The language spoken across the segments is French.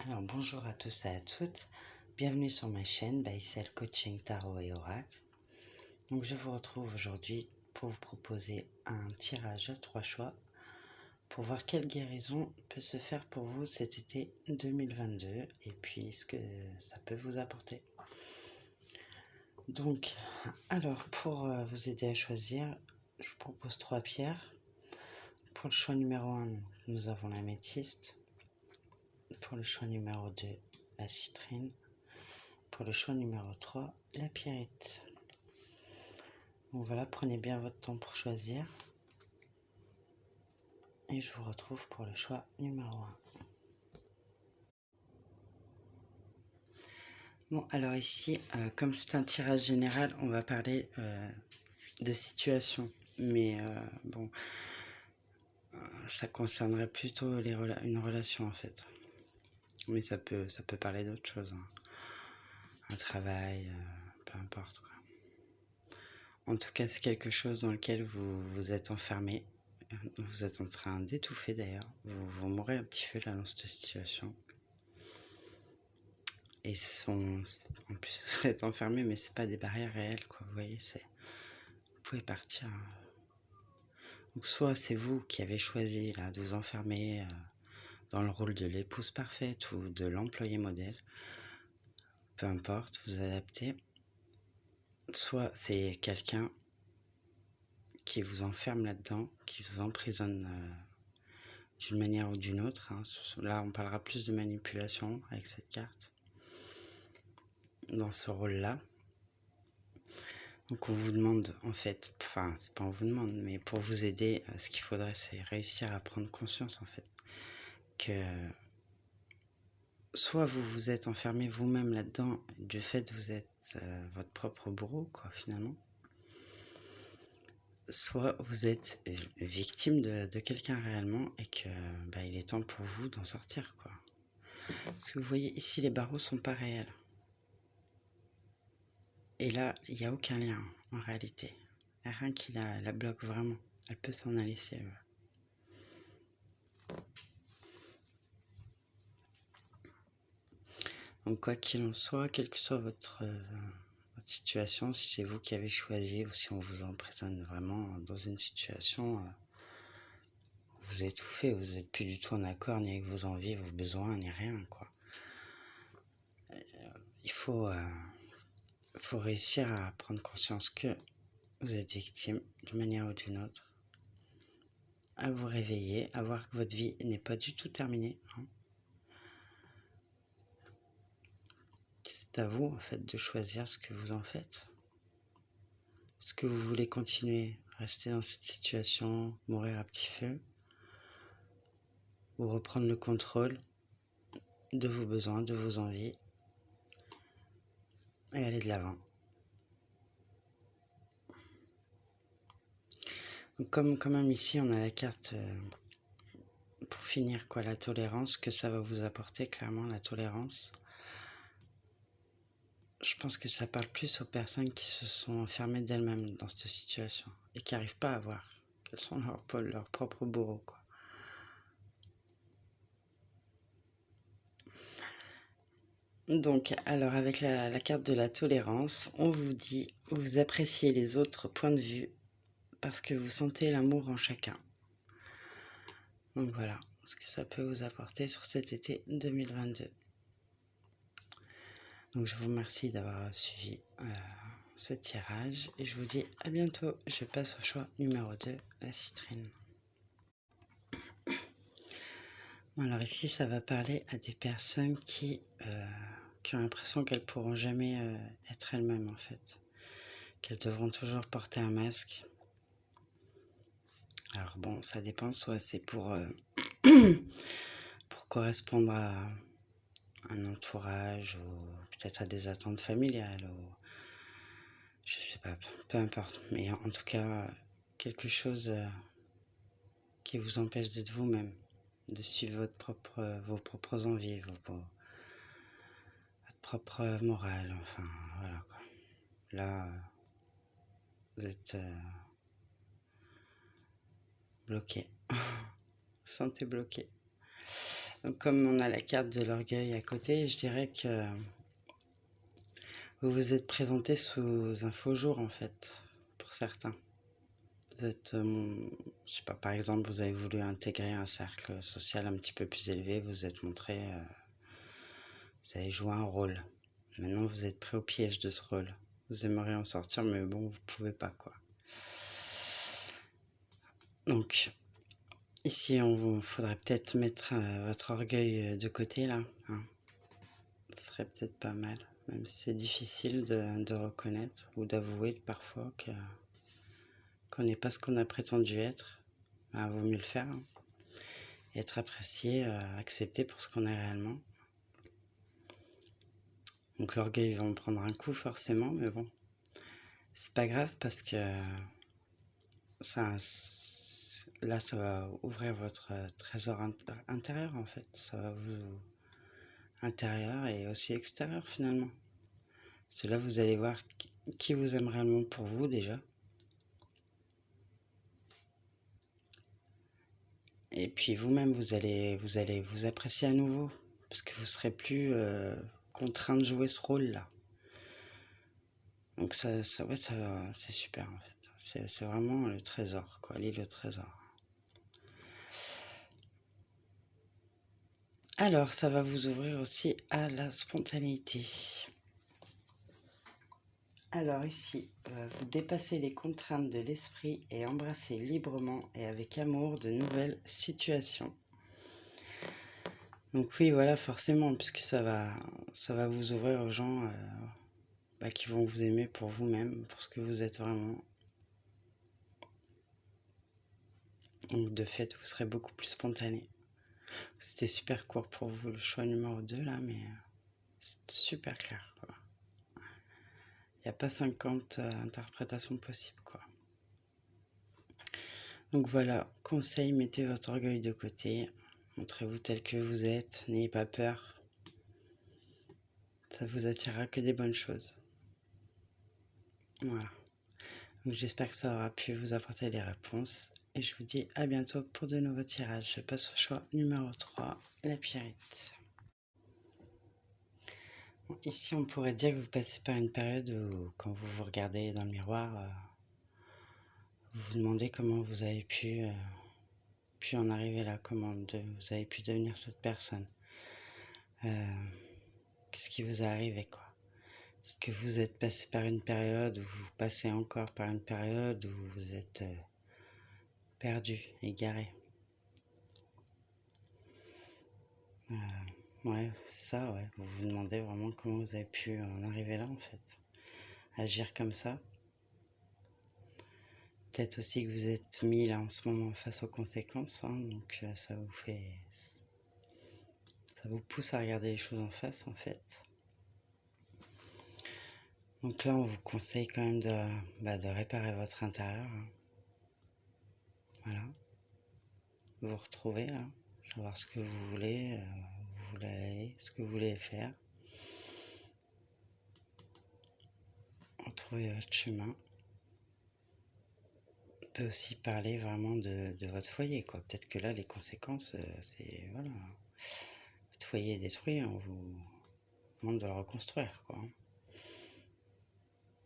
Alors bonjour à tous et à toutes, bienvenue sur ma chaîne Baïsel Coaching Tarot et Oracle. Donc je vous retrouve aujourd'hui pour vous proposer un tirage à 3 choix pour voir quelle guérison peut se faire pour vous cet été 2022 et puis ce que ça peut vous apporter. Donc, alors pour vous aider à choisir, je vous propose 3 pierres. Pour le choix numéro 1, nous avons l'améthyste. Pour le choix numéro 2, la citrine. Pour le choix numéro 3, la pyrite. Donc voilà, prenez bien votre temps pour choisir. Et je vous retrouve pour le choix numéro 1. Bon, alors ici, comme c'est un tirage général, on va parler de situation. Mais bon, ça concernerait plutôt une relation en fait. Mais ça peut parler d'autre chose. Hein. Un travail, peu importe quoi. En tout cas, c'est quelque chose dans lequel vous êtes enfermé. Vous êtes en train d'étouffer d'ailleurs. Vous mourrez un petit peu là dans cette situation. Et en plus, vous êtes enfermé, mais c'est pas des barrières réelles, quoi. Vous voyez, vous pouvez partir. Donc, soit c'est vous qui avez choisi là de vous enfermer dans le rôle de l'épouse parfaite ou de l'employé modèle. Peu importe, vous adaptez. Soit c'est quelqu'un qui vous enferme là-dedans, qui vous emprisonne d'une manière ou d'une autre. Hein. Là, on parlera plus de manipulation avec cette carte. Dans ce rôle-là. Donc on vous demande en fait, enfin c'est pas on vous demande, mais pour vous aider, ce qu'il faudrait c'est réussir à prendre conscience en fait que soit vous vous êtes enfermé vous-même là-dedans, du fait vous êtes votre propre bourreau quoi finalement, soit vous êtes victime de quelqu'un réellement et que il est temps pour vous d'en sortir quoi. Parce que vous voyez ici les barreaux sont pas réels. Et là, il n'y a aucun lien en réalité. Il n'y a rien qui la bloque vraiment. Elle peut s'en aller si elle veut. Donc quoi qu'il en soit, quelle que soit votre situation, si c'est vous qui avez choisi ou si on vous emprisonne vraiment dans une situation, où vous étouffez, vous n'êtes plus du tout en accord ni avec vos envies, vos besoins, ni rien quoi. Il faut réussir à prendre conscience que vous êtes victime d'une manière ou d'une autre, à vous réveiller, à voir que votre vie n'est pas du tout terminée. Hein. C'est à vous en fait de choisir ce que vous en faites. Est-ce que vous voulez continuer à rester dans cette situation, mourir à petit feu, ou reprendre le contrôle de vos besoins, de vos envies, et aller de l'avant. Donc comme quand même ici on a la carte pour finir quoi, la tolérance, que ça va vous apporter clairement la tolérance. Je pense que ça parle plus aux personnes qui se sont enfermées d'elles-mêmes dans cette situation et qui n'arrivent pas à voir qu'elles sont leur propre bourreau quoi. Donc, alors avec la carte de la tolérance, on vous dit, vous appréciez les autres points de vue parce que vous sentez l'amour en chacun. Donc voilà ce que ça peut vous apporter sur cet été 2022. Donc je vous remercie d'avoir suivi ce tirage et je vous dis à bientôt. Je passe au choix numéro 2, la citrine. Bon, alors ici ça va parler à des personnes qui ont l'impression qu'elles pourront jamais être elles-mêmes en fait. Qu'elles devront toujours porter un masque. Alors bon, ça dépend, soit c'est pour correspondre à un entourage ou peut-être à des attentes familiales ou je sais pas, peu importe. Mais en tout cas, quelque chose qui vous empêche d'être vous-même, de suivre vos propres envies, votre propre morale, enfin voilà quoi. Là, vous êtes bloqué, vous sentez bloqué. Donc comme on a la carte de l'orgueil à côté, je dirais que vous vous êtes présenté sous un faux jour, en fait, pour certains. Vous êtes, je sais pas, par exemple, vous avez voulu intégrer un cercle social un petit peu plus élevé, vous vous êtes montré, vous avez joué un rôle. Maintenant, vous êtes pris au piège de ce rôle. Vous aimeriez en sortir, mais bon, vous pouvez pas, quoi. Donc, ici, faudrait peut-être mettre votre orgueil de côté, là. Hein. Ce serait peut-être pas mal, même si c'est difficile de reconnaître ou d'avouer parfois qu'on n'est pas ce qu'on a prétendu être. Ben, vaut mieux le faire. Hein. Et être apprécié, accepté pour ce qu'on est réellement. Donc l'orgueil va en prendre un coup forcément, mais bon, c'est pas grave parce que ça, là, ça va ouvrir votre trésor intérieur en fait. Ça va vous intérieur et aussi extérieur finalement. Parce que là, vous allez voir qui vous aime réellement pour vous déjà. Et puis vous-même, vous allez vous apprécier à nouveau parce que vous serez plus contraint de jouer ce rôle-là. Donc ouais, c'est super en fait. C'est vraiment le trésor, quoi, l'île au trésor. Alors, ça va vous ouvrir aussi à la spontanéité. Alors ici, vous dépassez les contraintes de l'esprit et embrassez librement et avec amour de nouvelles situations. Donc oui, voilà, forcément, puisque ça va vous ouvrir aux gens qui vont vous aimer pour vous-même, pour ce que vous êtes vraiment. Donc de fait, vous serez beaucoup plus spontané. C'était super court pour vous, le choix numéro 2, là, mais c'est super clair, quoi. Il n'y a pas 50 interprétations possibles, quoi. Donc voilà, conseil, mettez votre orgueil de côté. Montrez-vous tel que vous êtes, n'ayez pas peur. Ça vous attirera que des bonnes choses. Voilà. Donc j'espère que ça aura pu vous apporter des réponses. Et je vous dis à bientôt pour de nouveaux tirages. Je passe au choix numéro 3, la Pyrite. Bon, ici, on pourrait dire que vous passez par une période où, quand vous vous regardez dans le miroir, vous vous demandez comment vous avez pu en arriver là, vous avez pu devenir cette personne. Qu'est-ce qui vous est arrivé, quoi? Est-ce que vous êtes passé par une période où vous passez encore par une période où vous êtes perdu, égaré? Ouais, c'est ça, ouais. Vous vous demandez vraiment comment vous avez pu en arriver là, en fait. Agir comme ça. Peut-être aussi que vous êtes mis là en ce moment face aux conséquences, hein, donc ça vous pousse à regarder les choses en face, en fait. Donc là, on vous conseille quand même de réparer votre intérieur. Hein. Voilà. Vous retrouvez là, savoir ce que vous voulez aller, ce que vous voulez faire. Trouver votre chemin. On peut aussi parler vraiment de votre foyer, quoi. Peut-être que là, les conséquences, c'est, voilà, votre foyer est détruit, on vous demande de le reconstruire, quoi.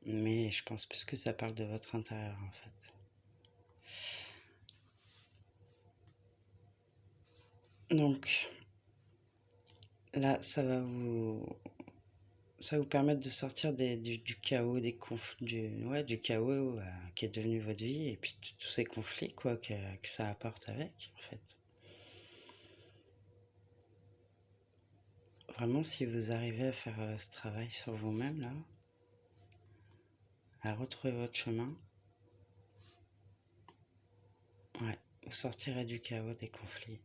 Mais je pense plus que ça parle de votre intérieur, en fait. Donc, là, ça va vous permettre de sortir du chaos, des conflits, du chaos qui est devenu votre vie, et puis tous ces conflits, quoi, que ça apporte avec, en fait. Vraiment, si vous arrivez à faire ce travail sur vous-même, là, à retrouver votre chemin, ouais, vous sortirez du chaos, des conflits.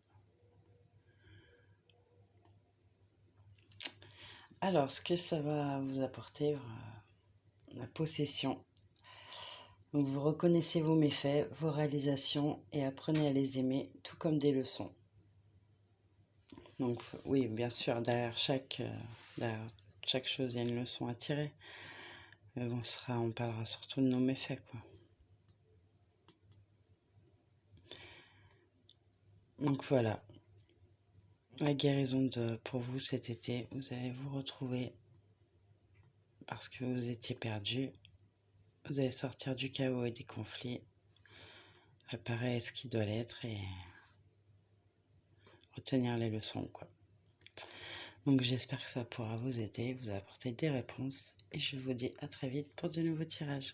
Alors, ce que ça va vous apporter, la possession. Donc, vous reconnaissez vos méfaits, vos réalisations et apprenez à les aimer, tout comme des leçons. Donc, oui, bien sûr, derrière chaque chose, il y a une leçon à tirer. Mais bon, on parlera surtout de nos méfaits, quoi. Donc voilà. La guérison pour vous cet été, vous allez vous retrouver parce que vous étiez perdu. Vous allez sortir du chaos et des conflits, préparer à ce qui doit l'être et retenir les leçons, quoi. Donc j'espère que ça pourra vous aider, vous apporter des réponses et je vous dis à très vite pour de nouveaux tirages.